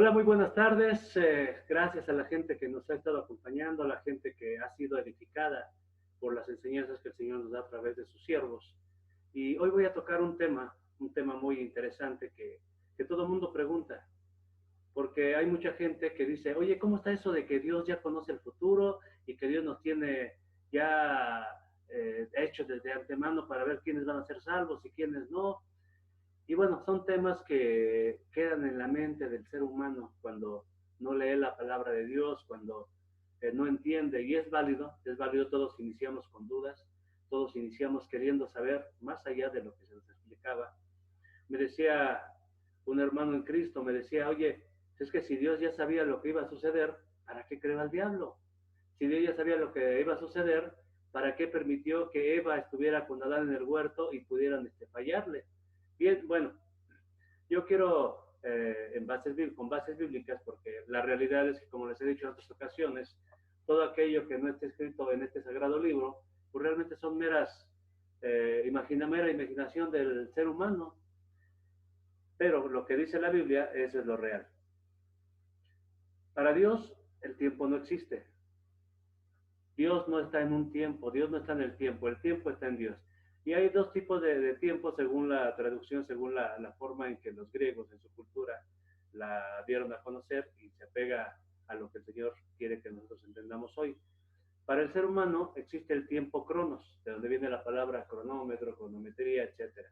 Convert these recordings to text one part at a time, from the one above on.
Hola, muy buenas tardes. Gracias a la gente que nos ha estado acompañando, a la gente que ha sido edificada por las enseñanzas que el Señor nos da a través de sus siervos. Y hoy voy a tocar un tema muy interesante que todo el mundo pregunta, porque hay mucha gente que dice, oye, ¿cómo está eso de que Dios ya conoce el futuro y que Dios nos tiene ya hecho desde antemano para ver quiénes van a ser salvos y quiénes no? Y bueno, son temas que quedan en la mente del ser humano cuando no lee la palabra de Dios, cuando no entiende, y es válido, todos iniciamos con dudas, todos iniciamos queriendo saber más allá de lo que se nos explicaba. Me decía un hermano en Cristo, me decía, oye, es que si Dios ya sabía lo que iba a suceder, ¿para qué creó al diablo? Si Dios ya sabía lo que iba a suceder, ¿para qué permitió que Eva estuviera con Adán en el huerto y pudieran fallarle? Bien, bueno, yo quiero, con bases bíblicas, porque la realidad es que, como les he dicho en otras ocasiones, todo aquello que no esté escrito en este sagrado libro, pues realmente son mera imaginación del ser humano, pero lo que dice la Biblia, eso es lo real. Para Dios, el tiempo no existe. Dios no está en un tiempo, Dios no está en el tiempo está en Dios. Y hay dos tipos de tiempo según la traducción, según la forma en que los griegos en su cultura la dieron a conocer y se apega a lo que el Señor quiere que nosotros entendamos hoy. Para el ser humano existe el tiempo cronos, de donde viene la palabra cronómetro, cronometría, etcétera,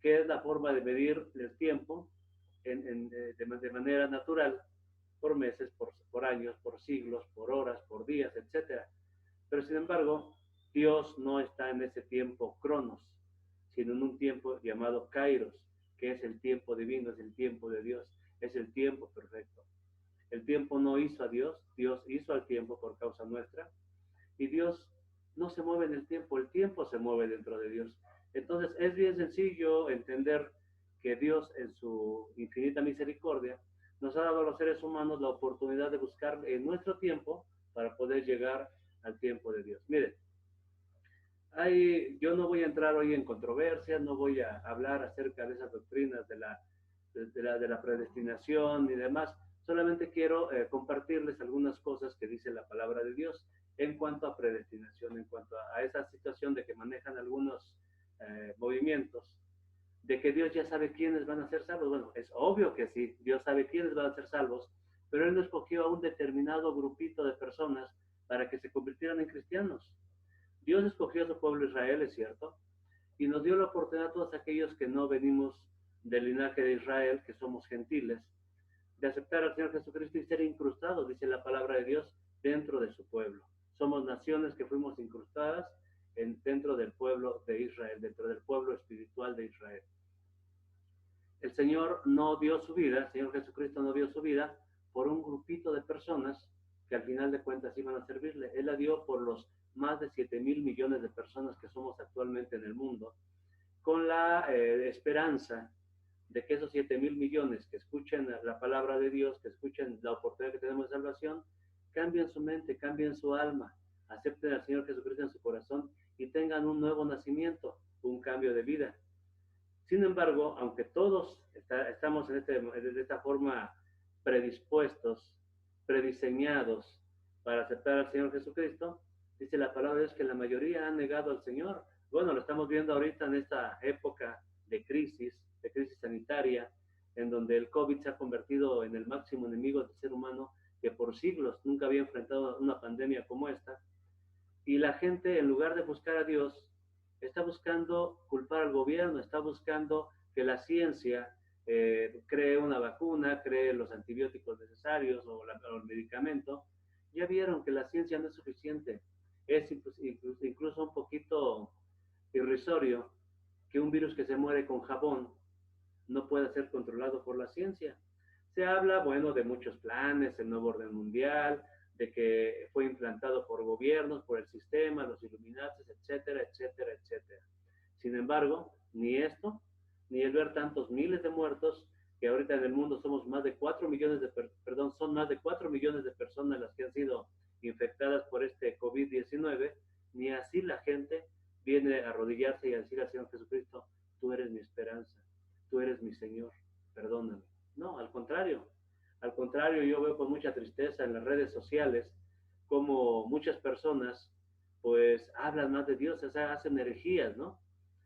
que es la forma de medir el tiempo de manera natural, por meses, por años, por siglos, por horas, por días, etcétera. Pero sin embargo, Dios no está en ese tiempo cronos, sino en un tiempo llamado kairos, que es el tiempo divino, es el tiempo de Dios, es el tiempo perfecto. El tiempo no hizo a Dios, Dios hizo al tiempo por causa nuestra, y Dios no se mueve en el tiempo se mueve dentro de Dios. Entonces es bien sencillo entender que Dios en su infinita misericordia nos ha dado a los seres humanos la oportunidad de buscar en nuestro tiempo para poder llegar al tiempo de Dios. Miren, yo no voy a entrar hoy en controversias, no voy a hablar acerca de esas doctrinas de la predestinación y demás, solamente quiero compartirles algunas cosas que dice la palabra de Dios en cuanto a predestinación, en cuanto a esa situación de que manejan algunos movimientos, de que Dios ya sabe quiénes van a ser salvos. Bueno, es obvio que sí, Dios sabe quiénes van a ser salvos, pero Él no escogió a un determinado grupito de personas para que se convirtieran en cristianos. Dios escogió a su pueblo Israel, es cierto, y nos dio la oportunidad a todos aquellos que no venimos del linaje de Israel, que somos gentiles, de aceptar al Señor Jesucristo y ser incrustados, dice la palabra de Dios, dentro de su pueblo. Somos naciones que fuimos incrustadas dentro del pueblo de Israel, dentro del pueblo espiritual de Israel. El Señor no dio su vida, el Señor Jesucristo no dio su vida por un grupito de personas que al final de cuentas iban a servirle. Él la dio por los más de 7,000,000,000 de personas que somos actualmente en el mundo, con la esperanza de que esos 7,000,000,000 que escuchen la palabra de Dios, que escuchen la oportunidad que tenemos de salvación, cambien su mente, cambien su alma, acepten al Señor Jesucristo en su corazón y tengan un nuevo nacimiento, un cambio de vida. Sin embargo, aunque todos estamos de esta forma predispuestos, prediseñados para aceptar al Señor Jesucristo, dice la palabra de Dios que la mayoría han negado al Señor. Bueno, lo estamos viendo ahorita en esta época de crisis sanitaria, en donde el COVID se ha convertido en el máximo enemigo del ser humano, que por siglos nunca había enfrentado una pandemia como esta. Y la gente, en lugar de buscar a Dios, está buscando culpar al gobierno, está buscando que la ciencia cree una vacuna, cree los antibióticos necesarios o el medicamento. Ya vieron que la ciencia no es suficiente. Es incluso un poquito irrisorio que un virus que se muere con jabón no pueda ser controlado por la ciencia. Se habla, bueno, de muchos planes, el nuevo orden mundial, de que fue implantado por gobiernos, por el sistema, los Illuminati, etcétera, etcétera, etcétera. Sin embargo, ni esto, ni el ver tantos miles de muertos, que ahorita en el mundo somos más de 4 millones son más de 4 millones de personas las que han sido infectadas por este COVID-19, ni así la gente viene a arrodillarse y a decir al Señor Jesucristo, tú eres mi esperanza, tú eres mi Señor, perdóname. No, al contrario, Al contrario, yo veo con mucha tristeza en las redes sociales como muchas personas pues hablan más de Dios, o sea, hacen herejías, ¿no?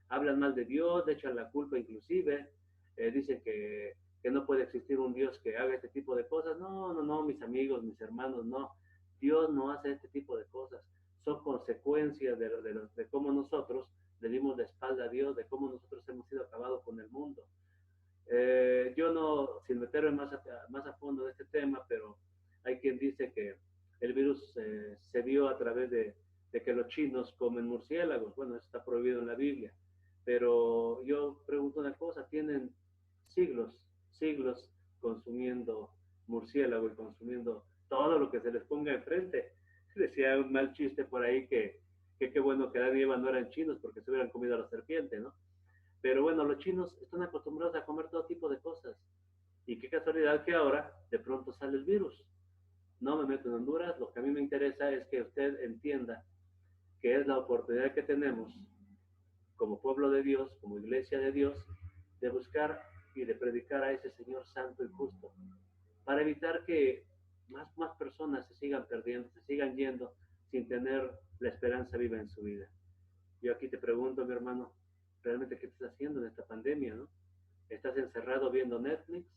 Hablan mal de Dios, le echan la culpa inclusive, dicen que no puede existir un Dios que haga este tipo de cosas. No, no, no, mis amigos, mis hermanos, no. Dios no hace este tipo de cosas. Son consecuencias de cómo nosotros le dimos la espalda a Dios, de cómo nosotros hemos sido acabados con el mundo. Yo no, sin meterme más a fondo de este tema, pero hay quien dice que el virus se dio a través de que los chinos comen murciélagos. Bueno, eso está prohibido en la Biblia. Pero yo pregunto una cosa, tienen siglos, siglos consumiendo murciélago y consumiendo todo lo que se les ponga enfrente. Decía un mal chiste por ahí que qué bueno que Adán y Eva no eran chinos porque se hubieran comido a la serpiente, ¿no? Pero bueno, los chinos están acostumbrados a comer todo tipo de cosas. Y qué casualidad que ahora de pronto sale el virus. No me meto en Honduras, lo que a mí me interesa es que usted entienda que es la oportunidad que tenemos como pueblo de Dios, como iglesia de Dios, de buscar y de predicar a ese Señor santo y justo, para evitar que más personas se sigan perdiendo, se sigan yendo sin tener la esperanza viva en su vida. Yo aquí te pregunto, mi hermano, ¿realmente qué estás haciendo en esta pandemia, no? ¿Estás encerrado viendo Netflix?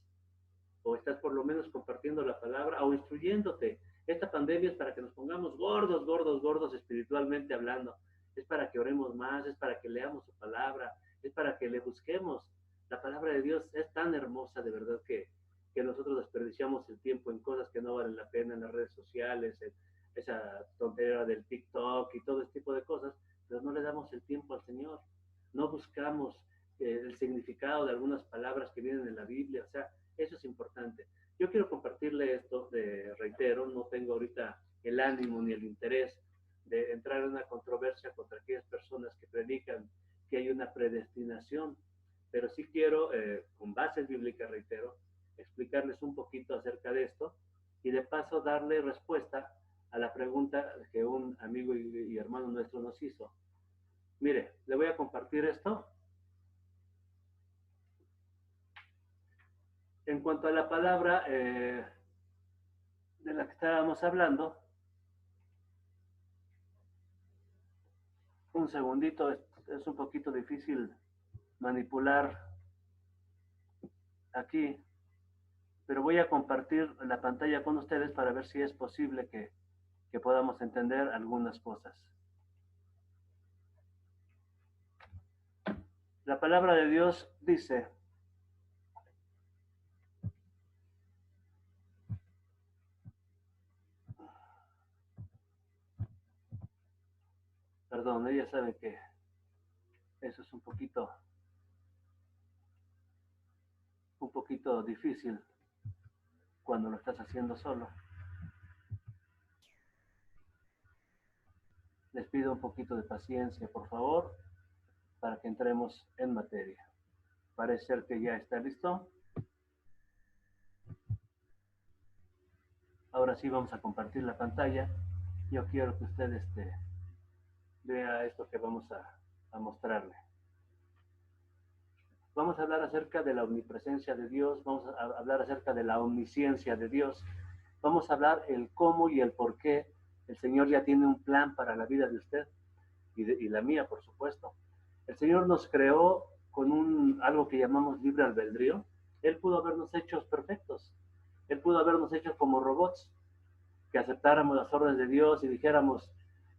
¿O estás por lo menos compartiendo la palabra o instruyéndote? Esta pandemia es para que nos pongamos gordos, gordos, gordos espiritualmente hablando. Es para que oremos más, es para que leamos su palabra, es para que le busquemos. La palabra de Dios es tan hermosa, de verdad, que nosotros desperdiciamos el tiempo en cosas que no valen la pena, en las redes sociales, en esa tontería del TikTok y todo ese tipo de cosas, pero no le damos el tiempo al Señor. No buscamos el significado de algunas palabras que vienen en la Biblia. O sea, eso es importante. Yo quiero compartirle esto, reitero, no tengo ahorita el ánimo ni el interés de entrar en una controversia contra aquellas personas que predican que hay una predestinación, pero sí quiero, con bases bíblicas, reitero, explicarles un poquito acerca de esto y de paso darle respuesta a la pregunta que un amigo y hermano nuestro nos hizo. Mire, le voy a compartir esto. En cuanto a la palabra de la que estábamos hablando, un segundito, es un poquito difícil manipular aquí, pero voy a compartir la pantalla con ustedes para ver si es posible que podamos entender algunas cosas. La palabra de Dios dice: perdón, ella sabe que eso es un poquito difícil cuando lo estás haciendo solo. Les pido un poquito de paciencia, por favor, para que entremos en materia. Parece ser que ya está listo. Ahora sí vamos a compartir la pantalla. Yo quiero que usted vea esto que vamos a mostrarle. Vamos a hablar acerca de la omnipresencia de Dios, vamos a hablar acerca de la omnisciencia de Dios, vamos a hablar el cómo y el por qué el Señor ya tiene un plan para la vida de usted y la mía, por supuesto. El Señor nos creó con algo que llamamos libre albedrío. Él pudo habernos hecho perfectos, Él pudo habernos hecho como robots, que aceptáramos las órdenes de Dios y dijéramos,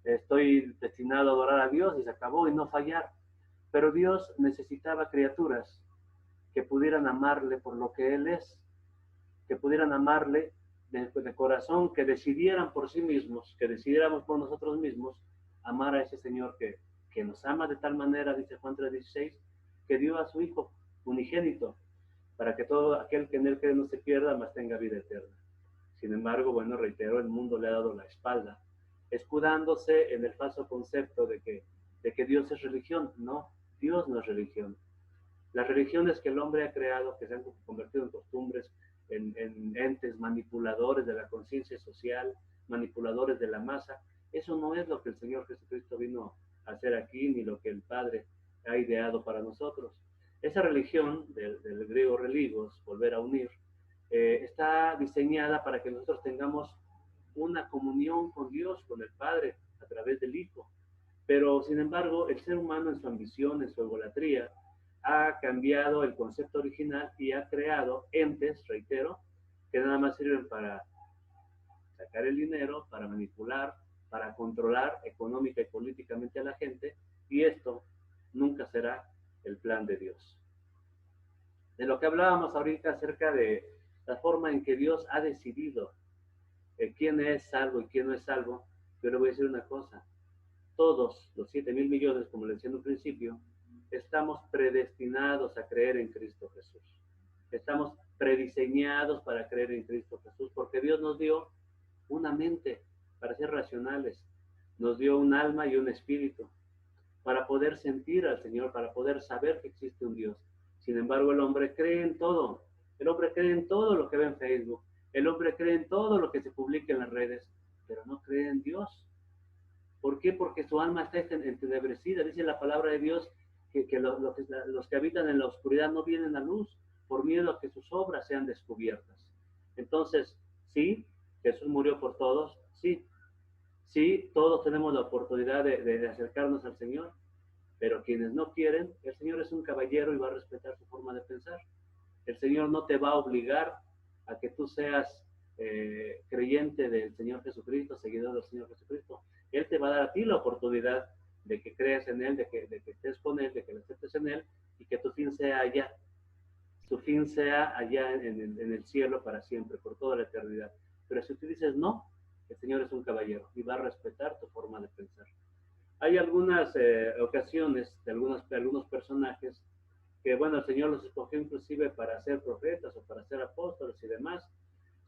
estoy destinado a adorar a Dios y se acabó y no fallar. Pero Dios necesitaba criaturas que pudieran amarle por lo que Él es, que pudieran amarle de corazón, que decidieran por sí mismos, que decidiéramos por nosotros mismos amar a ese Señor que nos ama de tal manera, dice Juan 3:16, que dio a su Hijo unigénito, para que todo aquel que en Él cree no se pierda, mas tenga vida eterna. Sin embargo, bueno, reitero, el mundo le ha dado la espalda, escudándose en el falso concepto de que Dios es religión. No, Dios no es religión. Las religiones que el hombre ha creado, que se han convertido en costumbres, en entes manipuladores de la conciencia social, manipuladores de la masa, eso no es lo que el Señor Jesucristo vino a hacer aquí, ni lo que el Padre ha ideado para nosotros. Esa religión, del griego religos, volver a unir, está diseñada para que nosotros tengamos una comunión con Dios, con el Padre, a través del Hijo. Pero, sin embargo, el ser humano en su ambición, en su egolatría, ha cambiado el concepto original y ha creado entes, reitero, que nada más sirven para sacar el dinero, para manipular, para controlar económica y políticamente a la gente, y esto nunca será el plan de Dios. De lo que hablábamos ahorita acerca de la forma en que Dios ha decidido quién es salvo y quién no es salvo, yo le voy a decir una cosa: todos los 7.000 millones, como le decía en un principio, estamos predestinados a creer en Cristo Jesús. Estamos prediseñados para creer en Cristo Jesús, porque Dios nos dio una mente para ser racionales, nos dio un alma y un espíritu para poder sentir al Señor, para poder saber que existe un Dios. Sin embargo, el hombre cree en todo. El hombre cree en todo lo que ve en Facebook. El hombre cree en todo lo que se publica en las redes, pero no cree en Dios. ¿Por qué? Porque su alma está entenebrecida. Dice la palabra de Dios que los que habitan en la oscuridad no vienen a luz por miedo a que sus obras sean descubiertas. Entonces, sí, Jesús murió por todos, sí, sí, todos tenemos la oportunidad de acercarnos al Señor, pero quienes no quieren, el Señor es un caballero y va a respetar su forma de pensar. El Señor no te va a obligar a que tú seas creyente del Señor Jesucristo, seguidor del Señor Jesucristo. Él te va a dar a ti la oportunidad de que creas en Él, de que estés con Él, de que lo aceptes en Él y que tu fin sea allá. Su fin sea allá en el cielo para siempre, por toda la eternidad. Pero si tú dices no, el Señor es un caballero y va a respetar tu forma de pensar. Hay algunas ocasiones de algunos personajes que, bueno, el Señor los escogió inclusive para ser profetas o para ser apóstoles y demás.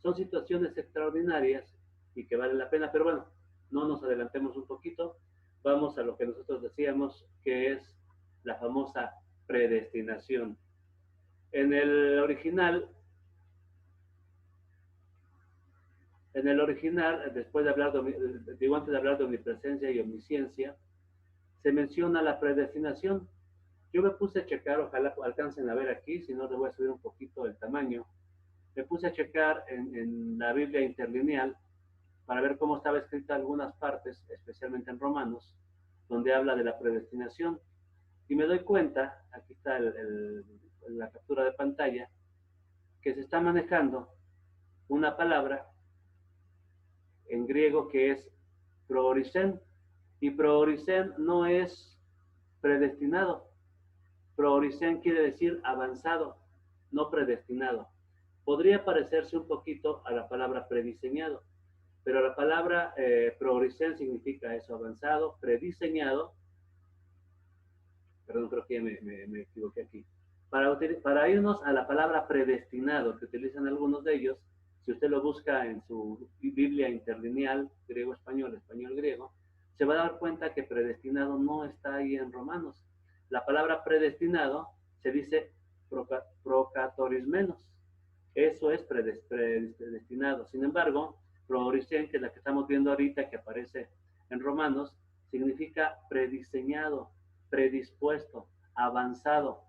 Son situaciones extraordinarias y que valen la pena, pero bueno, no nos adelantemos un poquito. Vamos a lo que nosotros decíamos, que es la famosa predestinación. En el original, después de hablar digo, antes de hablar de omnipresencia y omnisciencia, se menciona la predestinación. Yo me puse a checar, ojalá alcancen a ver aquí, si no les voy a subir un poquito el tamaño. Me puse a checar en la Biblia interlineal para ver cómo estaba escrita algunas partes, especialmente en Romanos, donde habla de la predestinación. Y me doy cuenta, aquí está la captura de pantalla, que se está manejando una palabra en griego que es proorisen, y proorisen no es predestinado. Proorisen quiere decir avanzado, no predestinado. Podría parecerse un poquito a la palabra prediseñado, pero la palabra proorisen significa eso, avanzado, prediseñado. Perdón, creo que ya me equivoqué aquí. Para irnos a la palabra predestinado, que utilizan algunos de ellos, si usted lo busca en su Biblia interlineal, griego-español, español-griego, se va a dar cuenta que predestinado no está ahí en Romanos. La palabra predestinado se dice procatorismenos. Eso es predestinado. Sin embargo, proorisen, que es la que estamos viendo ahorita, que aparece en Romanos, significa prediseñado, predispuesto, avanzado.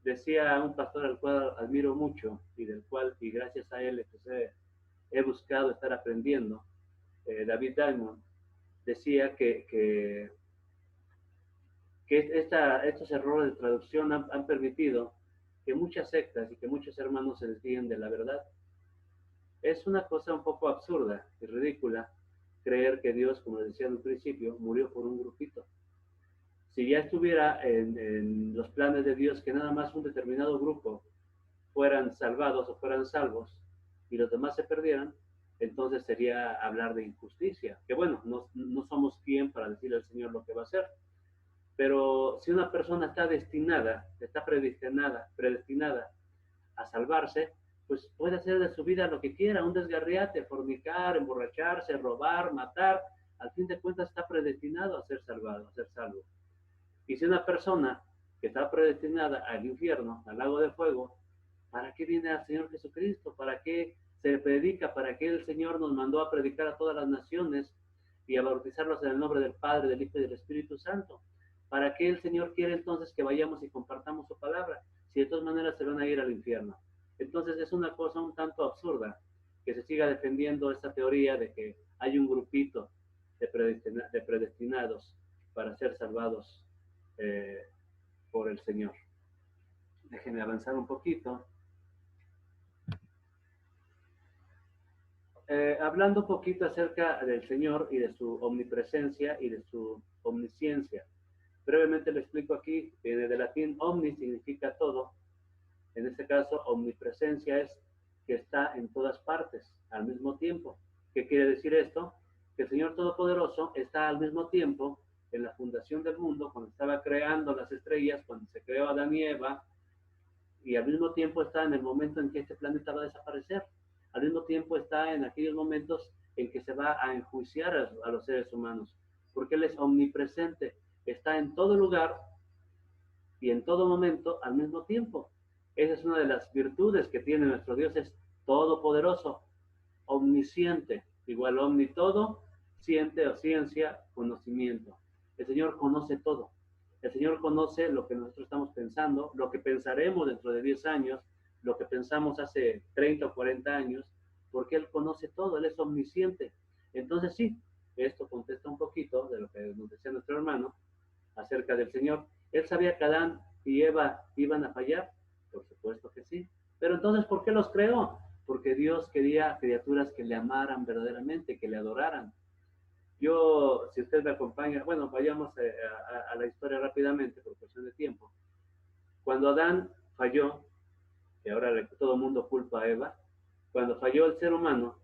Decía un pastor al cual admiro mucho y del cual, y gracias a él, pues, he buscado estar aprendiendo, David Diamond, decía que estos errores de traducción han permitido que muchas sectas y que muchos hermanos se desvíen de la verdad. Es una cosa un poco absurda y ridícula creer que Dios, como decía en un principio, murió por un grupito. Si ya estuviera en los planes de Dios que nada más un determinado grupo fueran salvados o fueran salvos y los demás se perdieran, entonces sería hablar de injusticia. Que bueno, no somos quien para decirle al Señor lo que va a hacer. Pero si una persona está predestinada a salvarse, pues puede hacer de su vida lo que quiera, un desgarriate, fornicar, emborracharse, robar, matar. Al fin de cuentas está predestinado a ser salvado, a ser salvo. Y si una persona que está predestinada al infierno, al lago de fuego, ¿para qué viene al Señor Jesucristo? ¿Para qué se predica? ¿Para qué el Señor nos mandó a predicar a todas las naciones y a bautizarlos en el nombre del Padre, del Hijo y del Espíritu Santo? ¿Para qué el Señor quiere entonces que vayamos y compartamos su palabra? Si de todas maneras se van a ir al infierno. Entonces es una cosa un tanto absurda que se siga defendiendo esta teoría de que hay un grupito de predestinados para ser salvados eh, por el Señor. Déjenme avanzar un poquito. Hablando un poquito acerca del Señor y de su omnipresencia y de su omnisciencia. Brevemente le explico aquí, viene del latín omni significa todo. En este caso, omnipresencia es que está en todas partes al mismo tiempo. ¿Qué quiere decir esto? Que el Señor Todopoderoso está al mismo tiempo en la fundación del mundo, cuando estaba creando las estrellas, cuando se creó Adán y Eva, y al mismo tiempo está en el momento en que este planeta va a desaparecer. Al mismo tiempo está en aquellos momentos en que se va a enjuiciar a los seres humanos, porque Él es omnipresente, está en todo lugar y en todo momento al mismo tiempo. Esa es una de las virtudes que tiene nuestro Dios, es todopoderoso, omnisciente, igual omni todo, ciente o ciencia, conocimiento. El Señor conoce todo. El Señor conoce lo que nosotros estamos pensando, lo que pensaremos dentro de 10 años, lo que pensamos hace 30 o 40 años, porque Él conoce todo, Él es omnisciente. Entonces sí, esto contesta un poquito de lo que nos decía nuestro hermano acerca del Señor. ¿Él sabía que Adán y Eva iban a fallar? Por supuesto que sí. Pero entonces, ¿por qué los creó? Porque Dios quería criaturas que le amaran verdaderamente, que le adoraran. Yo, si usted me acompaña, bueno, vayamos a la historia rápidamente por cuestión de tiempo. Cuando Adán falló, y ahora todo el mundo culpa a Eva, cuando falló el ser humano,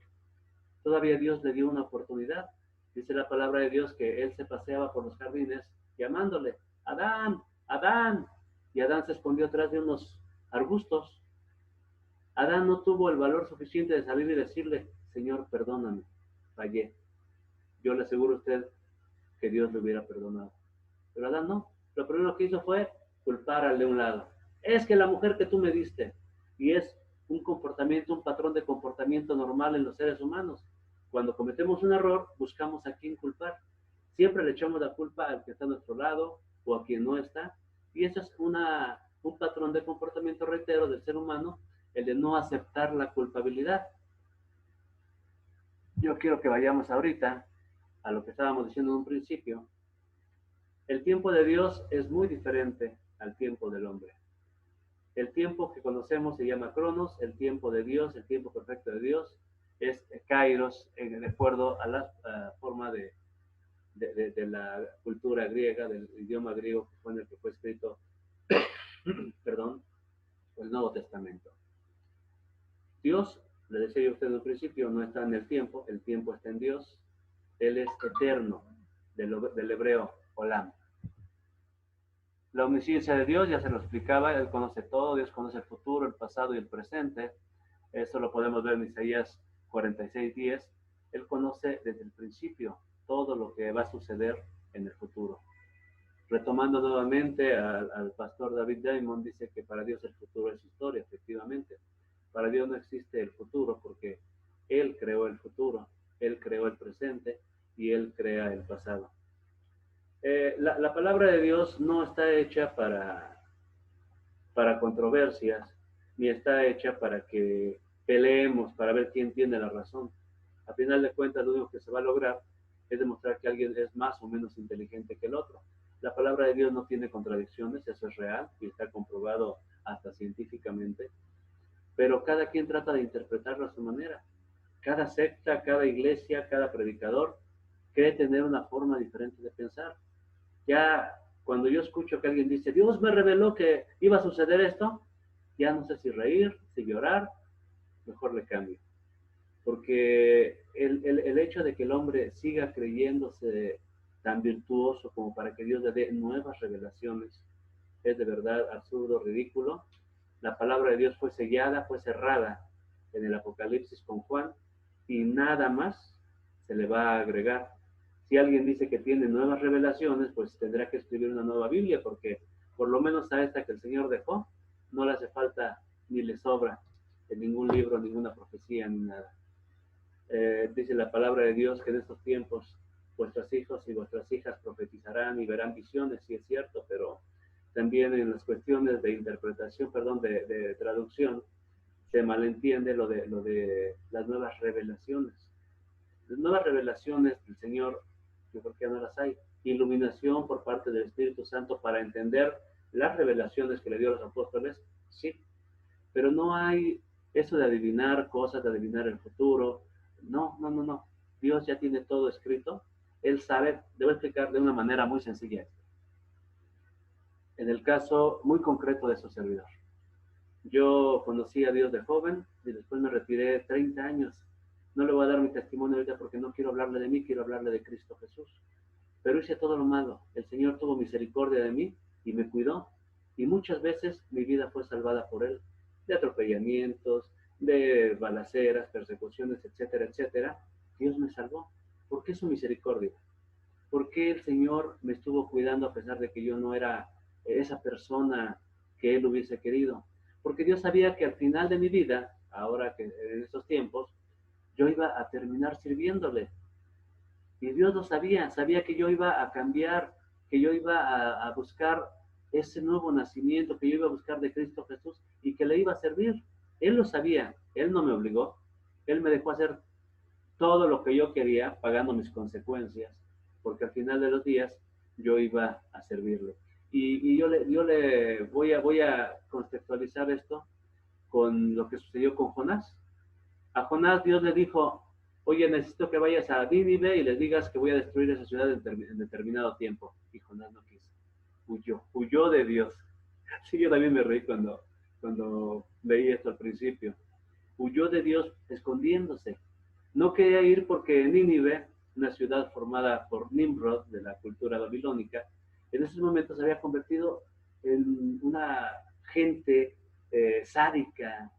todavía Dios le dio una oportunidad. Dice la palabra de Dios que él se paseaba por los jardines llamándole, Adán, Adán. Y Adán se escondió atrás de unos arbustos. Adán no tuvo el valor suficiente de salir y decirle, Señor, perdóname, fallé. Yo le aseguro a usted que Dios le hubiera perdonado. Pero Adán no. Lo primero que hizo fue culpar al de un lado. Es que la mujer que tú me diste, y es un comportamiento, un patrón de comportamiento normal en los seres humanos. Cuando cometemos un error, buscamos a quién culpar. Siempre le echamos la culpa al que está a nuestro lado o a quien no está. Y eso es un patrón de comportamiento, reitero, del ser humano, el de no aceptar la culpabilidad. Yo quiero que vayamos ahorita a lo que estábamos diciendo en un principio. El tiempo de Dios es muy diferente al tiempo del hombre. El tiempo que conocemos se llama Cronos, el tiempo de Dios, el tiempo perfecto de Dios, es Kairos, de acuerdo a la forma de la cultura griega, del idioma griego que fue en el que fue escrito, perdón, el Nuevo Testamento. Dios, le decía yo a usted en un principio, no está en el tiempo está en Dios, Él es eterno, del hebreo olam. La omnisciencia de Dios, ya se lo explicaba, Él conoce todo, Dios conoce el futuro, el pasado y el presente. Eso lo podemos ver en Isaías 46:10. Él conoce desde el principio todo lo que va a suceder en el futuro. Retomando nuevamente al pastor David Diamond, dice que para Dios el futuro es historia, efectivamente. Para Dios no existe el futuro porque Él creó el futuro, Él creó el presente y Él crea el pasado. La palabra de Dios no está hecha para controversias, ni está hecha para que peleemos, para ver quién tiene la razón. A final de cuentas, lo único que se va a lograr es demostrar que alguien es más o menos inteligente que el otro. La palabra de Dios no tiene contradicciones, eso es real y está comprobado hasta científicamente, pero cada quien trata de interpretarlo a su manera. Cada secta, cada iglesia, cada predicador cree tener una forma diferente de pensar. Ya cuando yo escucho que alguien dice, Dios me reveló que iba a suceder esto, ya no sé si reír, si llorar, mejor le cambio. Porque el hecho de que el hombre siga creyéndose tan virtuoso como para que Dios le dé nuevas revelaciones es de verdad absurdo, ridículo. La palabra de Dios fue sellada, fue cerrada en el Apocalipsis con Juan y nada más se le va a agregar. Si alguien dice que tiene nuevas revelaciones, pues tendrá que escribir una nueva Biblia, porque por lo menos a esta que el Señor dejó, no le hace falta ni le sobra en ningún libro, ninguna profecía, ni nada. Dice la palabra de Dios que en estos tiempos vuestros hijos y vuestras hijas profetizarán y verán visiones, sí es cierto, pero también en las cuestiones de interpretación, perdón, de traducción, se malentiende lo de las nuevas revelaciones. Las nuevas revelaciones del Señor, yo creo que ya no las hay. Iluminación por parte del Espíritu Santo para entender las revelaciones que le dio a los apóstoles, sí, pero no hay eso de adivinar cosas, de adivinar el futuro. No, no, no, no. Dios ya tiene todo escrito. Él sabe, debo explicar de una manera muy sencilla esto. En el caso muy concreto de su servidor. Yo conocí a Dios de joven y después me retiré 30 años. No le voy a dar mi testimonio ahorita porque no quiero hablarle de mí, quiero hablarle de Cristo Jesús. Pero hice todo lo malo. El Señor tuvo misericordia de mí y me cuidó. Y muchas veces mi vida fue salvada por Él. De atropellamientos, de balaceras, persecuciones, etcétera, etcétera. Dios me salvó. ¿Por qué su misericordia? ¿Por qué el Señor me estuvo cuidando a pesar de que yo no era esa persona que Él hubiese querido? Porque Dios sabía que al final de mi vida, ahora que en estos tiempos, yo iba a terminar sirviéndole. Y Dios lo sabía, sabía que yo iba a cambiar, que yo iba a buscar ese nuevo nacimiento, que yo iba a buscar de Cristo Jesús y que le iba a servir. Él lo sabía, Él no me obligó, Él me dejó hacer todo lo que yo quería, pagando mis consecuencias, porque al final de los días yo iba a servirle. Y yo le voy a contextualizar esto con lo que sucedió con Jonás. A Jonás Dios le dijo, oye, necesito que vayas a Nínive y les digas que voy a destruir esa ciudad en determinado tiempo. Y Jonás no quiso. Huyó de Dios. Sí, yo también me reí cuando leí esto al principio. Huyó de Dios escondiéndose. No quería ir porque Nínive, una ciudad formada por Nimrod de la cultura babilónica, en esos momentos se había convertido en una gente sádica.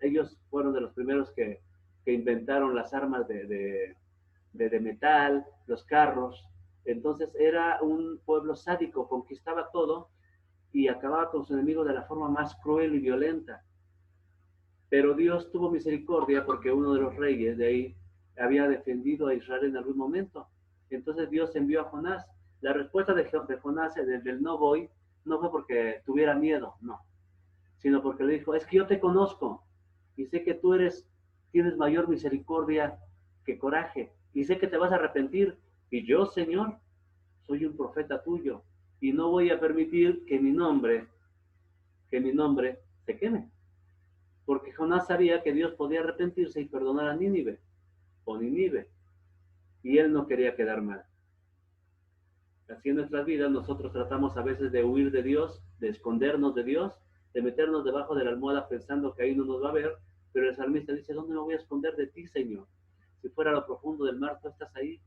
Ellos fueron de los primeros que inventaron las armas de metal, los carros. Entonces era un pueblo sádico, conquistaba todo y acababa con sus enemigos de la forma más cruel y violenta. Pero Dios tuvo misericordia porque uno de los reyes de ahí había defendido a Israel en algún momento. Entonces Dios envió a Jonás. La respuesta de Jonás del no voy no fue porque tuviera miedo, no, sino porque le dijo, es que yo te conozco y sé que tú tienes mayor misericordia que coraje y sé que te vas a arrepentir y yo, Señor, soy un profeta tuyo y no voy a permitir que mi nombre se queme. Porque Jonás sabía que Dios podía arrepentirse y perdonar a Nínive, o Nínive, y él no quería quedar mal. Así en nuestras vidas nosotros tratamos a veces de huir de Dios, de escondernos de Dios, de meternos debajo de la almohada pensando que ahí no nos va a ver, pero el salmista dice, ¿dónde me voy a esconder de ti, Señor? Si fuera a lo profundo del mar, tú estás ahí.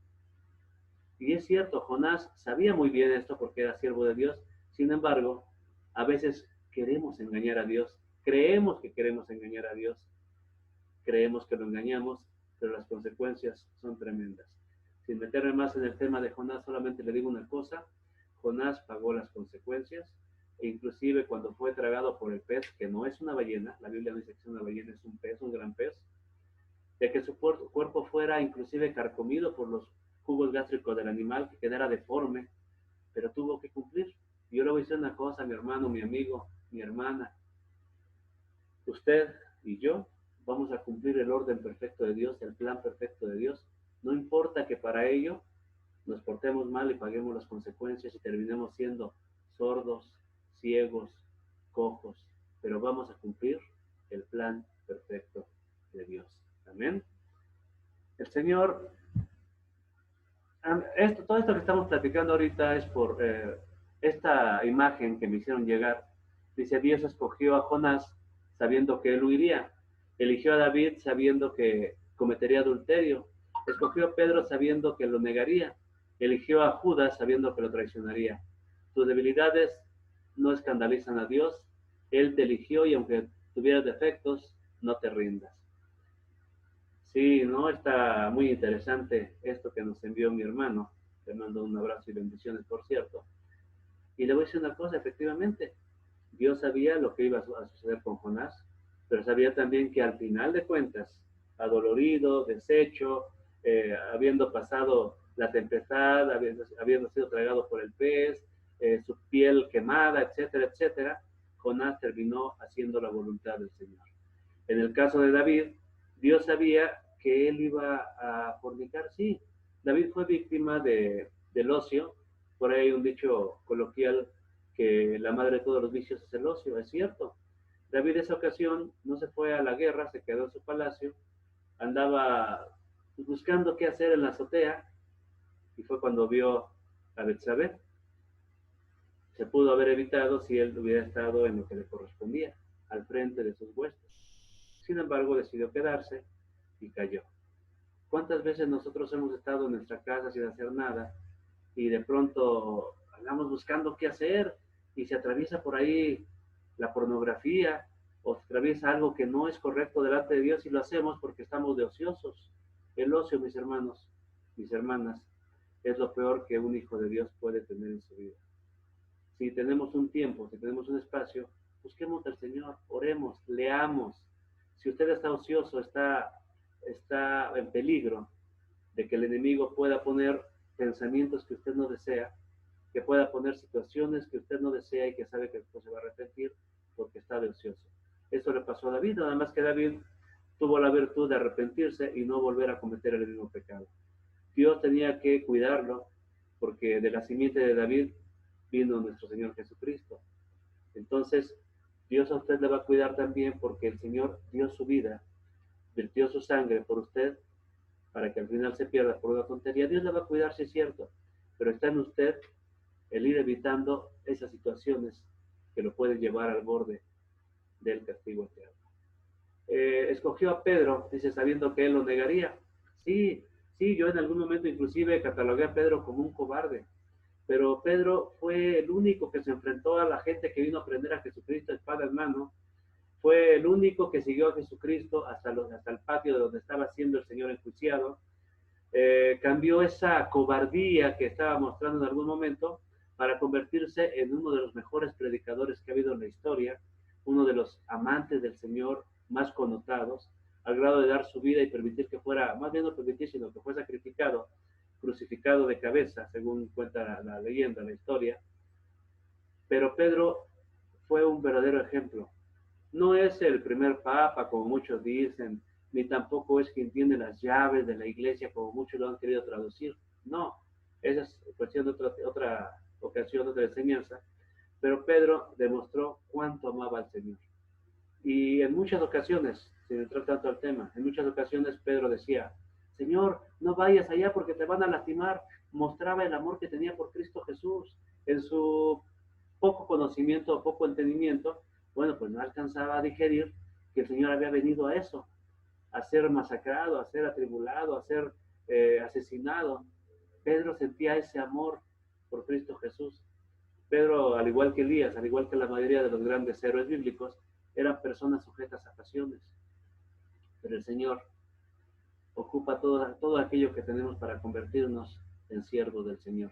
Y es cierto, Jonás sabía muy bien esto porque era siervo de Dios, sin embargo, a veces queremos engañar a Dios, creemos que queremos engañar a Dios, creemos que lo engañamos, pero las consecuencias son tremendas. Sin meterme más en el tema de Jonás, solamente le digo una cosa, Jonás pagó las consecuencias, e inclusive cuando fue tragado por el pez, que no es una ballena, la Biblia dice que es una ballena, es un pez, un gran pez, de que su cuerpo fuera inclusive carcomido por los jugos gástricos del animal, que quedara deforme, pero tuvo que cumplir. Yo le voy a decir una cosa, mi hermano, mi amigo, mi hermana, usted y yo vamos a cumplir el orden perfecto de Dios, el plan perfecto de Dios. No importa que para ello nos portemos mal y paguemos las consecuencias y terminemos siendo sordos, ciegos, cojos, pero vamos a cumplir el plan perfecto de Dios. Amén. El Señor, todo esto que estamos platicando ahorita es por esta imagen que me hicieron llegar. Dice, Dios escogió a Jonás sabiendo que él huiría. Eligió a David sabiendo que cometería adulterio. Escogió a Pedro sabiendo que lo negaría. Eligió a Judas sabiendo que lo traicionaría. Tus debilidades no escandalizan a Dios. Él te eligió y aunque tuvieras defectos, no te rindas. Sí, ¿no? Está muy interesante esto que nos envió mi hermano. Te mando un abrazo y bendiciones, por cierto. Y le voy a decir una cosa, efectivamente, Dios sabía lo que iba a suceder con Jonás, pero sabía también que al final de cuentas, adolorido, deshecho, habiendo pasado la tempestad, habiendo sido tragado por el pez, su piel quemada, etcétera, etcétera, Jonás terminó haciendo la voluntad del Señor. En el caso de David, Dios sabía que él iba a fornicar, sí. David fue víctima del ocio. Por ahí hay un dicho coloquial que la madre de todos los vicios es el ocio, es cierto. David en esa ocasión no se fue a la guerra, se quedó en su palacio, andaba buscando qué hacer en la azotea y fue cuando vio a Betsabé. Se pudo haber evitado si él hubiera estado en lo que le correspondía, al frente de sus huestes. Sin embargo, decidió quedarse y cayó. ¿Cuántas veces nosotros hemos estado en nuestra casa sin hacer nada y de pronto andamos buscando qué hacer y se atraviesa por ahí la pornografía o se atraviesa algo que no es correcto delante de Dios y lo hacemos porque estamos de ociosos? El ocio, mis hermanos, mis hermanas, es lo peor que un hijo de Dios puede tener en su vida. Si tenemos un tiempo, si tenemos un espacio, busquemos al Señor, oremos, leamos. Si usted está ocioso, está en peligro de que el enemigo pueda poner pensamientos que usted no desea, que pueda poner situaciones que usted no desea y que sabe que después se va a arrepentir porque está de ocioso. Eso le pasó a David, nada más que David tuvo la virtud de arrepentirse y no volver a cometer el mismo pecado. Dios tenía que cuidarlo porque de la simiente de David vino nuestro Señor Jesucristo. Entonces, Dios a usted le va a cuidar también porque el Señor dio su vida, vertió su sangre por usted para que al final se pierda por una tontería. Dios le va a cuidar, sí es cierto, pero está en usted el ir evitando esas situaciones que lo pueden llevar al borde del castigo eterno. Escogió a Pedro, dice, sabiendo que él lo negaría. Sí, sí, yo en algún momento inclusive catalogué a Pedro como un cobarde, pero Pedro fue el único que se enfrentó a la gente que vino a aprender a Jesucristo espada en mano, fue el único que siguió a Jesucristo hasta el patio de donde estaba siendo el Señor enjuiciado. Cambió esa cobardía que estaba mostrando en algún momento para convertirse en uno de los mejores predicadores que ha habido en la historia, uno de los amantes del Señor más connotados, al grado de dar su vida y permitir que fuera, más bien no permitir, sino que fue sacrificado, crucificado de cabeza, según cuenta la leyenda, la historia. Pero Pedro fue un verdadero ejemplo. No es el primer papa, como muchos dicen, ni tampoco es quien tiene las llaves de la iglesia, como muchos lo han querido traducir. No, esa es cuestión de otra ocasión, otra enseñanza. Pero Pedro demostró cuánto amaba al Señor. Y en muchas ocasiones, sin entrar tanto al tema, en muchas ocasiones Pedro decía, Señor, no vayas allá porque te van a lastimar. Mostraba el amor que tenía por Cristo Jesús. En su poco conocimiento, poco entendimiento, bueno, pues no alcanzaba a digerir que el Señor había venido a eso, a ser masacrado, a ser atribulado, a ser asesinado. Pedro sentía ese amor por Cristo Jesús. Pedro, al igual que Elías, al igual que la mayoría de los grandes héroes bíblicos, eran personas sujetas a pasiones. Pero el Señor ocupa todo aquello que tenemos para convertirnos en siervos del Señor.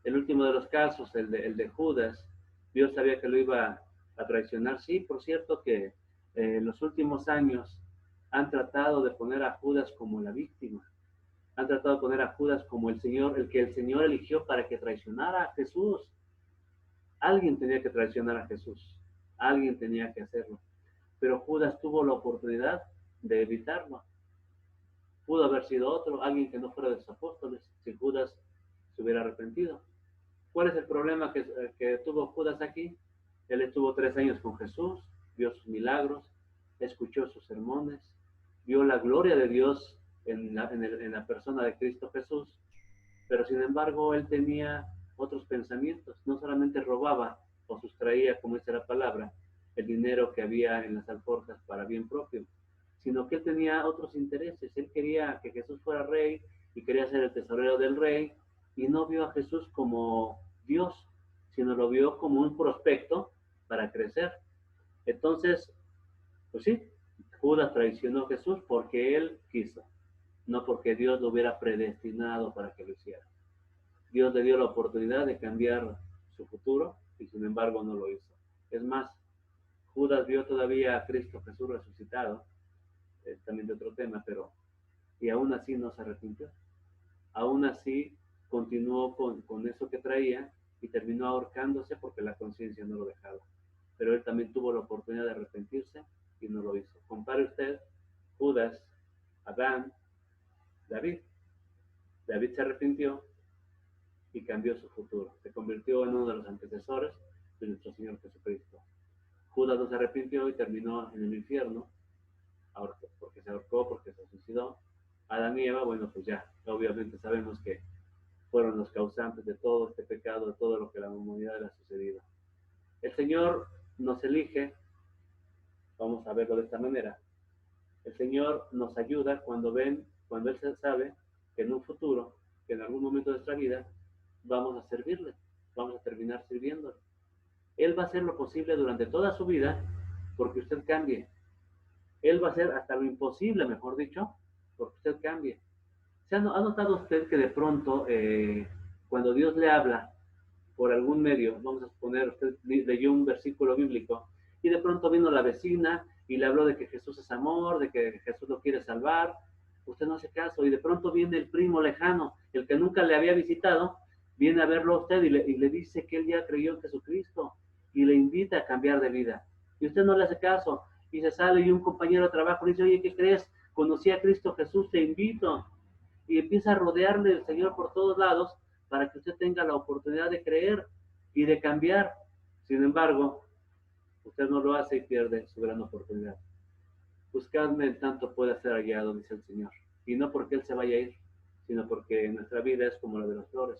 El último de los casos, el de Judas, Dios sabía que lo iba a traicionar. Sí, por cierto que en los últimos años han tratado de poner a Judas como la víctima. Han tratado de poner a Judas como el que el Señor eligió para que traicionara a Jesús. Alguien tenía que traicionar a Jesús. Alguien tenía que hacerlo. Pero Judas tuvo la oportunidad de evitarlo. Pudo haber sido otro, alguien que no fuera de los apóstoles, si Judas se hubiera arrepentido. ¿Cuál es el problema que tuvo Judas aquí? Él estuvo 3 años con Jesús, vio sus milagros, escuchó sus sermones, vio la gloria de Dios en la persona de Cristo Jesús, pero sin embargo él tenía otros pensamientos. No solamente robaba o sustraía, como dice la palabra, el dinero que había en las alforjas para bien propio, sino que él tenía otros intereses. Él quería que Jesús fuera rey y quería ser el tesorero del rey, y no vio a Jesús como Dios, sino lo vio como un prospecto para crecer. Entonces, pues sí, Judas traicionó a Jesús porque él quiso, no porque Dios lo hubiera predestinado para que lo hiciera. Dios le dio la oportunidad de cambiar su futuro y sin embargo no lo hizo. Es más, Judas vio todavía a Cristo Jesús resucitado, también de otro tema, pero y aún así no se arrepintió. Aún así continuó con eso que traía y terminó ahorcándose porque la conciencia no lo dejaba. Pero él también tuvo la oportunidad de arrepentirse y no lo hizo. Compare usted Judas, Adán, David. David se arrepintió y cambió su futuro. Se convirtió en uno de los antecesores de nuestro Señor Jesucristo. Judas no se arrepintió y terminó en el infierno, porque se ahorcó, porque se suicidó. Adán y Eva, bueno, pues ya, obviamente sabemos que fueron los causantes de todo este pecado, de todo lo que a la humanidad le ha sucedido. El Señor nos elige, vamos a verlo de esta manera. El Señor nos ayuda cuando Él sabe que en un futuro, que en algún momento de nuestra vida, vamos a servirle, vamos a terminar sirviéndole. Él va a hacer lo posible durante toda su vida porque usted cambie. Él va a hacer hasta lo imposible, mejor dicho, porque usted cambie. ¿Ha notado usted que de pronto, cuando Dios le habla por algún medio, vamos a suponer, usted leyó un versículo bíblico, y de pronto vino la vecina y le habló de que Jesús es amor, de que Jesús lo quiere salvar, usted no hace caso, y de pronto viene el primo lejano, el que nunca le había visitado, viene a verlo a usted y le dice que él ya creyó en Jesucristo, y le invita a cambiar de vida, y usted no le hace caso, y se sale, y un compañero de trabajo le dice, oye, ¿qué crees? Conocí a Cristo Jesús, te invito, y empieza a rodearle el Señor por todos lados, para que usted tenga la oportunidad de creer y de cambiar. Sin embargo, usted no lo hace y pierde su gran oportunidad. Buscadme en tanto pueda ser hallado, dice el Señor. Y no porque Él se vaya a ir, sino porque nuestra vida es como la de las flores.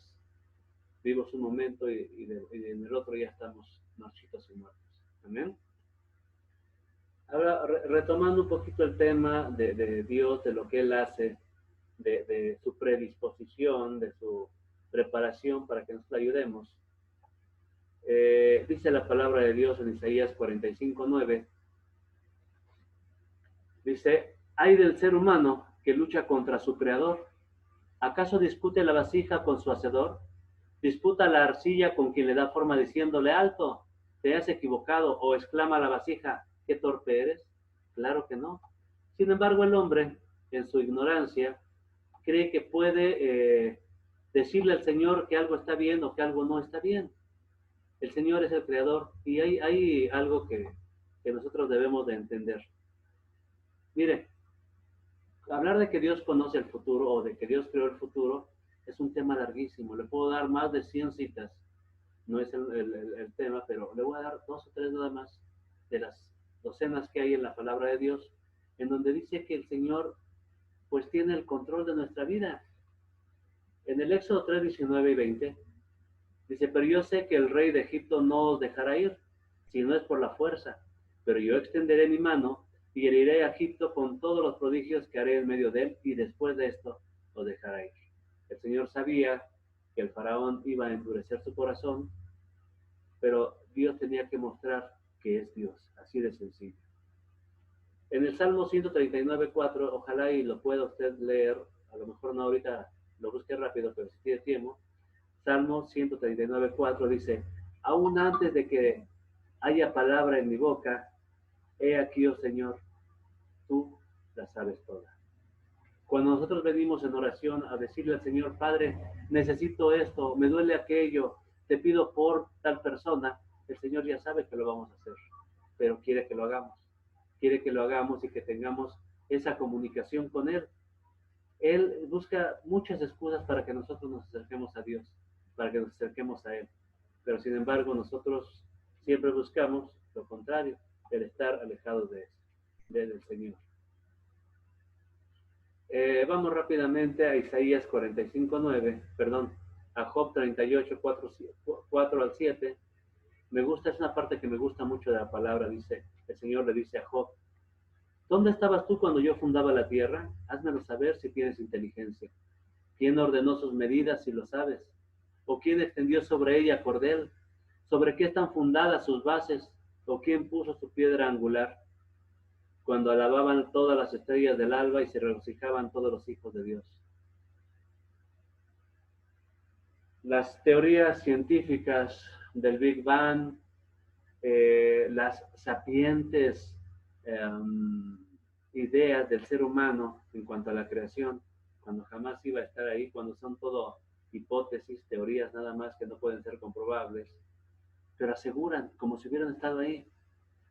Vivimos un momento y en el otro ya estamos marchitos y muertos. Amén. Ahora, retomando un poquito el tema de Dios, de lo que Él hace, de su predisposición, de su preparación para que nos ayudemos. Dice la palabra de Dios en Isaías 45:9, dice, ay del ser humano que lucha contra su creador. ¿Acaso discute la vasija con su hacedor? ¿Disputa la arcilla con quien le da forma diciéndole alto? ¿Te has equivocado? ¿O exclama la vasija, qué torpe eres? Claro que no. Sin embargo, el hombre, en su ignorancia, cree que puede decirle al Señor que algo está bien o que algo no está bien. El Señor es el creador y hay algo que nosotros debemos de entender. Mire, hablar de que Dios conoce el futuro o de que Dios creó el futuro es un tema larguísimo. Le puedo dar más de 100 citas. No es el tema, pero le voy a dar 2 o 3 nada más de las docenas que hay en la palabra de Dios, en donde dice que el Señor pues tiene el control de nuestra vida. En el Éxodo 3, 19 y 20 dice, pero yo sé que el rey de Egipto no os dejará ir, si no es por la fuerza, pero yo extenderé mi mano y heriré a Egipto con todos los prodigios que haré en medio de él, y después de esto lo dejará ir. El Señor sabía que el faraón iba a endurecer su corazón, pero Dios tenía que mostrar que es Dios, así de sencillo. En el Salmo 139:4, ojalá y lo pueda usted leer, a lo mejor no ahorita lo busque rápido, pero si tiene tiempo, Salmo 139:4 dice, aún antes de que haya palabra en mi boca, he aquí, oh Señor, tú la sabes toda. Cuando nosotros venimos en oración a decirle al Señor, Padre, necesito esto, me duele aquello, te pido por tal persona, el Señor ya sabe que lo vamos a hacer, pero quiere que lo hagamos. Quiere que lo hagamos y que tengamos esa comunicación con Él. Él busca muchas excusas para que nosotros nos acerquemos a Dios, para que nos acerquemos a Él. Pero sin embargo, nosotros siempre buscamos lo contrario, el estar alejados del Señor. Vamos rápidamente a Isaías 45:9, perdón, a Job 38, 4 al 7. Me gusta, es una parte que me gusta mucho de la palabra, dice, el Señor le dice a Job, ¿dónde estabas tú cuando yo fundaba la tierra? Házmelo saber si tienes inteligencia. ¿Quién ordenó sus medidas si lo sabes? ¿O quién extendió sobre ella cordel? ¿Sobre qué están fundadas sus bases? ¿O quién puso su piedra angular? Cuando alababan todas las estrellas del alba y se regocijaban todos los hijos de Dios. Las teorías científicas del Big Bang, las sapientes ideas del ser humano en cuanto a la creación, cuando jamás iba a estar ahí, cuando son todo hipótesis, teorías nada más que no pueden ser comprobables, pero aseguran como si hubieran estado ahí.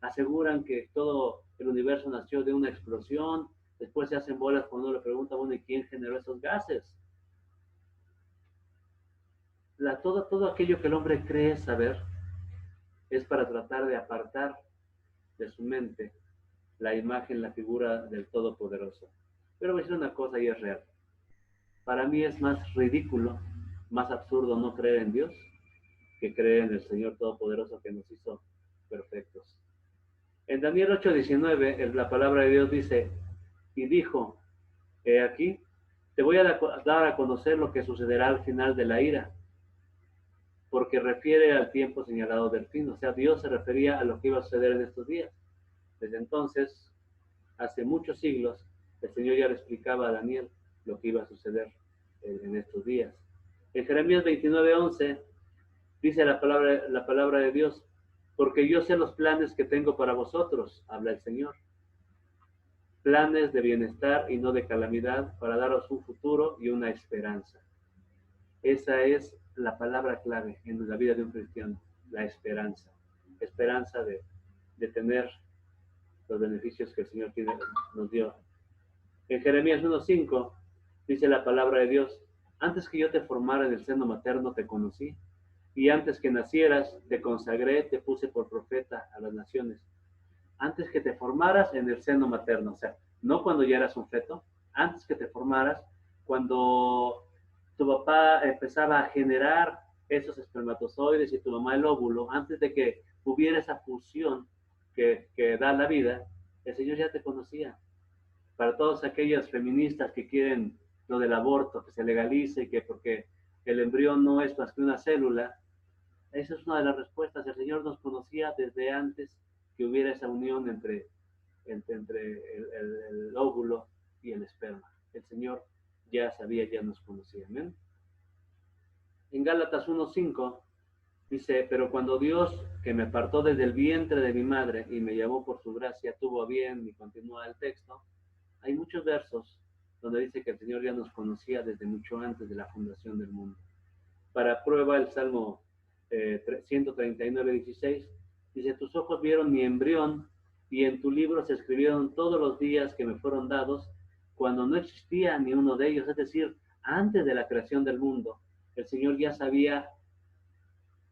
Aseguran que todo el universo nació de una explosión, después se hacen bolas cuando uno le pregunta, bueno, ¿y quién generó esos gases? Todo aquello que el hombre cree saber es para tratar de apartar de su mente la imagen, la figura del Todopoderoso. Pero voy a decir una cosa y es real. Para mí es más ridículo, más absurdo no creer en Dios que creer en el Señor Todopoderoso que nos hizo perfectos. En Daniel 8:19, la palabra de Dios dice, y dijo, he aquí, te voy a dar a conocer lo que sucederá al final de la ira, porque refiere al tiempo señalado del fin. O sea, Dios se refería a lo que iba a suceder en estos días. Desde entonces, hace muchos siglos, el Señor ya le explicaba a Daniel lo que iba a suceder en estos días. En Jeremías 29:11 dice la palabra de Dios, porque yo sé los planes que tengo para vosotros, habla el Señor. Planes de bienestar y no de calamidad, para daros un futuro y una esperanza. Esa es la palabra clave en la vida de un cristiano, la esperanza. Esperanza de tener los beneficios que el Señor nos dio. En Jeremías 1:5 dice la palabra de Dios, antes que yo te formara en el seno materno te conocí, y antes que nacieras te consagré, te puse por profeta a las naciones. Antes que te formaras en el seno materno, o sea, no cuando ya eras un feto, antes que te formaras, cuando tu papá empezaba a generar esos espermatozoides y tu mamá el óvulo, antes de que hubiera esa fusión que da la vida, el Señor ya te conocía. Para todos aquellos feministas que quieren lo del aborto, que se legalice, que porque el embrión no es más que una célula, esa es una de las respuestas. El Señor nos conocía desde antes que hubiera esa unión entre el óvulo y el esperma. El Señor ya sabía, ya nos conocía. ¿Amén? En Gálatas 1:5 dice, pero cuando Dios, que me apartó desde el vientre de mi madre y me llamó por su gracia, tuvo a bien, y continúa el texto, hay muchos versos donde dice que el Señor ya nos conocía desde mucho antes de la fundación del mundo. Para prueba el Salmo 139:16 dice, tus ojos vieron mi embrión y en tu libro se escribieron todos los días que me fueron dados cuando no existía ni uno de ellos, es decir, antes de la creación del mundo. El Señor ya sabía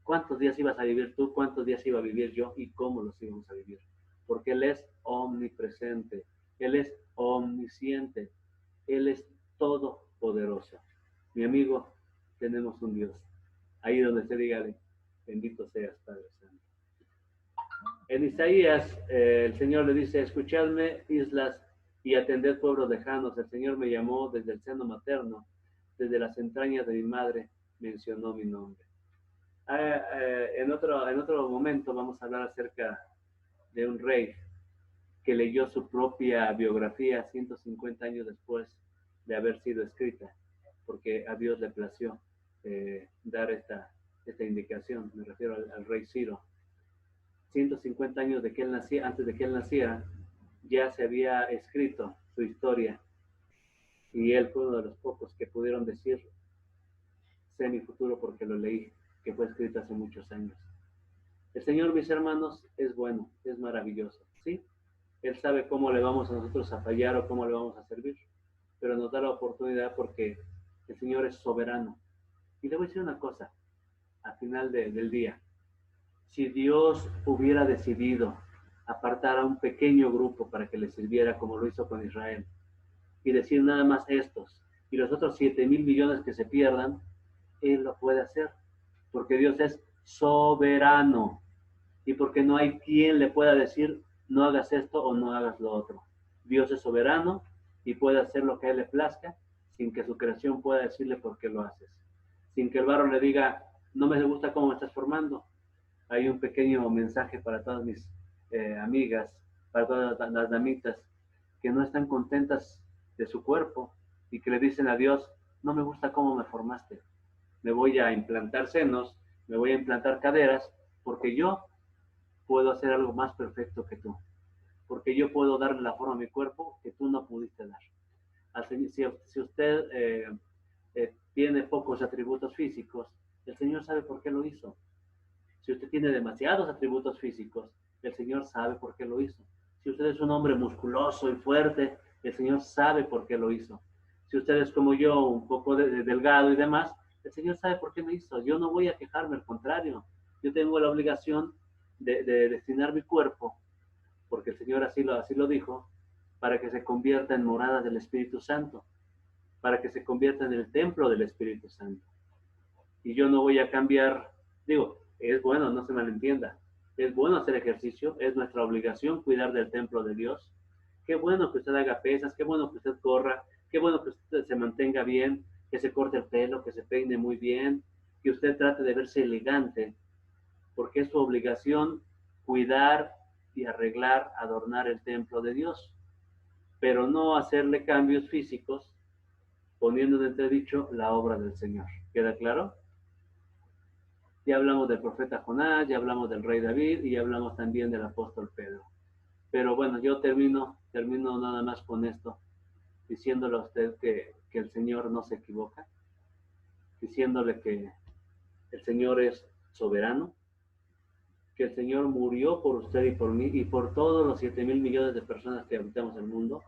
cuántos días ibas a vivir tú, cuántos días iba a vivir yo y cómo los íbamos a vivir. Porque Él es omnipresente, Él es omnisciente, Él es todopoderoso. Mi amigo, tenemos un Dios. Ahí donde se diga, bendito seas, Padre Santo. En Isaías, el Señor le dice, escuchadme, islas, y atended pueblos lejanos. El Señor me llamó desde el seno materno, desde las entrañas de mi madre, mencionó mi nombre. En otro momento vamos a hablar acerca de un rey que leyó su propia biografía 150 años después de haber sido escrita, porque a Dios le plació dar esta indicación. Me refiero al rey Ciro. 150 años de que él nacía, antes de que él naciera, ya se había escrito su historia y él fue uno de los pocos que pudieron decir, sé mi futuro porque lo leí, que fue escrito hace muchos años. El Señor, mis hermanos, es bueno, es maravilloso, ¿sí? Él sabe cómo le vamos a nosotros a fallar o cómo le vamos a servir, pero nos da la oportunidad porque el Señor es soberano. Y le voy a decir una cosa, al final del día, si Dios hubiera decidido apartar a un pequeño grupo para que le sirviera como lo hizo con Israel, y decir nada más estos, y los otros 7,000,000,000 que se pierdan, Él lo puede hacer, porque Dios es soberano, y porque no hay quien le pueda decir, no hagas esto o no hagas lo otro. Dios es soberano y puede hacer lo que a Él le plazca, sin que su creación pueda decirle por qué lo haces. Sin que el barro le diga, no me gusta cómo me estás formando. Hay un pequeño mensaje para todas mis amigas, para todas las damitas que no están contentas de su cuerpo y que le dicen a Dios, no me gusta cómo me formaste. Me voy a implantar senos, me voy a implantar caderas, porque yo puedo hacer algo más perfecto que tú. Porque yo puedo darle la forma a mi cuerpo que tú no pudiste dar. Si usted tiene pocos atributos físicos, el Señor sabe por qué lo hizo. Si usted tiene demasiados atributos físicos, el Señor sabe por qué lo hizo. Si usted es un hombre musculoso y fuerte, el Señor sabe por qué lo hizo. Si usted es como yo, un poco delgado y demás, el Señor sabe por qué me hizo. Yo no voy a quejarme, al contrario. Yo tengo la obligación de destinar mi cuerpo, porque el Señor así lo dijo, para que se convierta en morada del Espíritu Santo, para que se convierta en el templo del Espíritu Santo. Y yo no voy a cambiar, digo, es bueno, no se malentienda, es bueno hacer ejercicio, es nuestra obligación cuidar del templo de Dios. Qué bueno que usted haga pesas, qué bueno que usted corra, qué bueno que usted se mantenga bien, que se corte el pelo, que se peine muy bien, que usted trate de verse elegante, porque es su obligación cuidar y arreglar, adornar el templo de Dios, pero no hacerle cambios físicos poniendo en entredicho la obra del Señor. ¿Queda claro? Ya hablamos del profeta Jonás, ya hablamos del rey David y ya hablamos también del apóstol Pedro. Pero bueno, yo termino nada más con esto, diciéndole a usted que el Señor no se equivoca, diciéndole que el Señor es soberano, que el Señor murió por usted y por mí y por todos los 7.000 millones de personas que habitamos el mundo.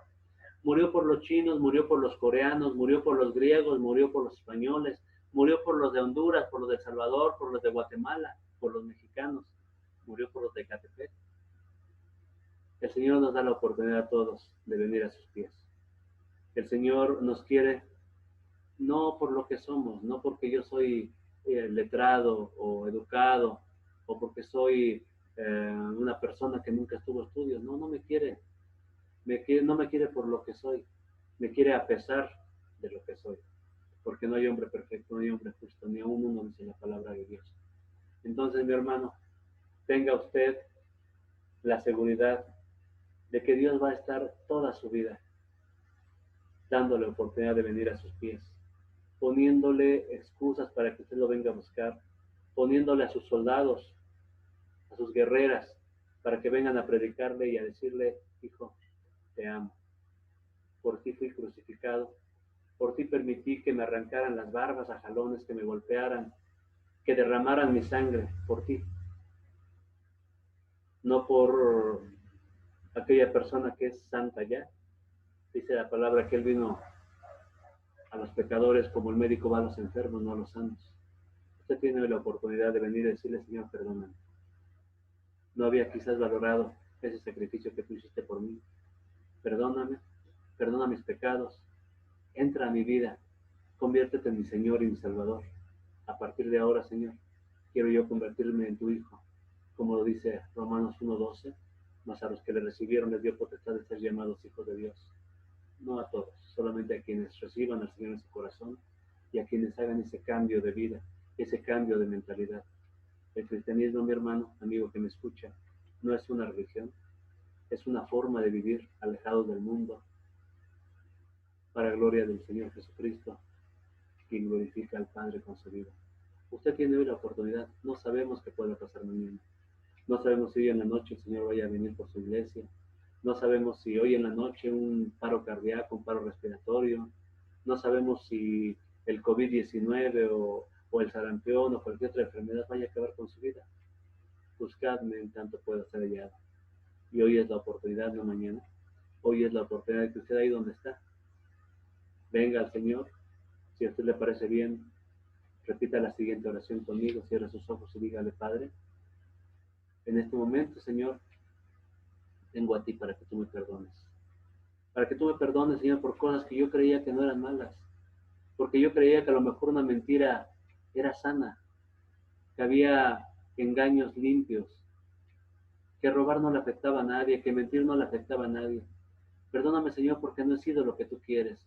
Murió por los chinos, murió por los coreanos, murió por los griegos, murió por los españoles, murió por los de Honduras, por los de El Salvador, por los de Guatemala, por los mexicanos, murió por los de Ecatepec. El Señor nos da la oportunidad a todos de venir a sus pies. El Señor nos quiere no por lo que somos, no porque yo soy letrado o educado, o porque soy una persona que nunca estuvo estudios. No, no me quiere. No me quiere por lo que soy, me quiere a pesar de lo que soy, porque no hay hombre perfecto, no hay hombre justo, ni aún uno dice la palabra de Dios. Entonces, mi hermano, tenga usted la seguridad de que Dios va a estar toda su vida dándole oportunidad de venir a sus pies, poniéndole excusas para que usted lo venga a buscar, poniéndole a sus soldados, a sus guerreras, para que vengan a predicarle y a decirle: hijo, te amo, por ti fui crucificado, por ti permití que me arrancaran las barbas a jalones, que me golpearan, que derramaran mi sangre, por ti. No por aquella persona que es santa ya. Dice la palabra que Él vino a los pecadores como el médico va a los enfermos, no a los sanos. Usted tiene la oportunidad de venir y decirle: Señor, perdóname. No había quizás valorado ese sacrificio que tú hiciste por mí. Perdóname, perdona mis pecados, entra a mi vida, conviértete en mi Señor y mi Salvador. A partir de ahora, Señor, quiero yo convertirme en tu Hijo, como lo dice Romanos 1:12, mas a los que le recibieron les dio potestad de ser llamados hijos de Dios. No a todos, solamente a quienes reciban al Señor en su corazón y a quienes hagan ese cambio de vida, ese cambio de mentalidad. El cristianismo, mi hermano, amigo que me escucha, no es una religión, es una forma de vivir alejados del mundo, para gloria del Señor Jesucristo, quien glorifica al Padre con su vida. Usted tiene hoy la oportunidad, no sabemos qué puede pasar mañana. No sabemos si hoy en la noche el Señor vaya a venir por su iglesia. No sabemos si hoy en la noche un paro cardíaco, un paro respiratorio. No sabemos si el COVID-19 o el sarampión o cualquier otra enfermedad vaya a acabar con su vida. Buscadme en tanto pueda ser hallado. Y hoy es la oportunidad, no mañana. Hoy es la oportunidad de que usted ahí donde está venga al Señor. Si a usted le parece bien, repita la siguiente oración conmigo. Cierre sus ojos y dígale: Padre, en este momento, Señor, vengo a ti para que tú me perdones. Para que tú me perdones, Señor, por cosas que yo creía que no eran malas. Porque yo creía que a lo mejor una mentira era sana, que había engaños limpios, que robar no le afectaba a nadie, que mentir no le afectaba a nadie. Perdóname, Señor, porque no he sido lo que tú quieres.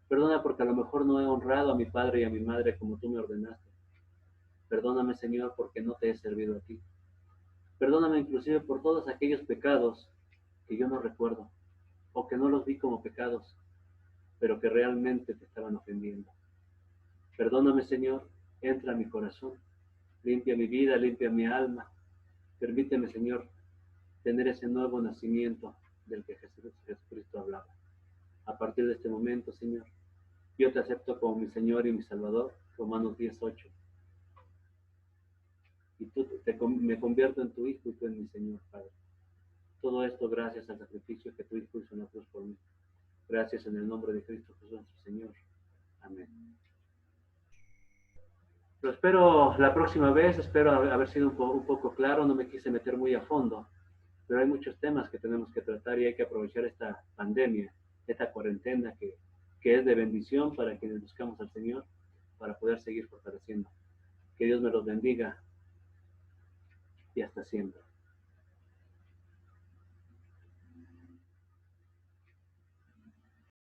Perdona porque a lo mejor no he honrado a mi padre y a mi madre como tú me ordenaste. Perdóname, Señor, porque no te he servido a ti. Perdóname inclusive por todos aquellos pecados que yo no recuerdo, o que no los vi como pecados, pero que realmente te estaban ofendiendo. Perdóname, Señor, entra a mi corazón, limpia mi vida, limpia mi alma. Permíteme, Señor, tener ese nuevo nacimiento del que Jesucristo hablaba. A partir de este momento, Señor, yo te acepto como mi Señor y mi Salvador, Romanos 10:8. Y tú me convierto en tu Hijo y tú en mi Señor, Padre. todo esto gracias al sacrificio que tu Hijo hizo en la cruz por mí. Gracias en el nombre de Cristo Jesús nuestro Señor. Amén. Lo espero la próxima vez, espero haber sido un poco claro, no me quise meter muy a fondo, pero hay muchos temas que tenemos que tratar y hay que aprovechar esta pandemia, esta cuarentena que es de bendición para quienes buscamos al Señor, para poder seguir fortaleciendo. Que Dios me los bendiga y hasta siempre.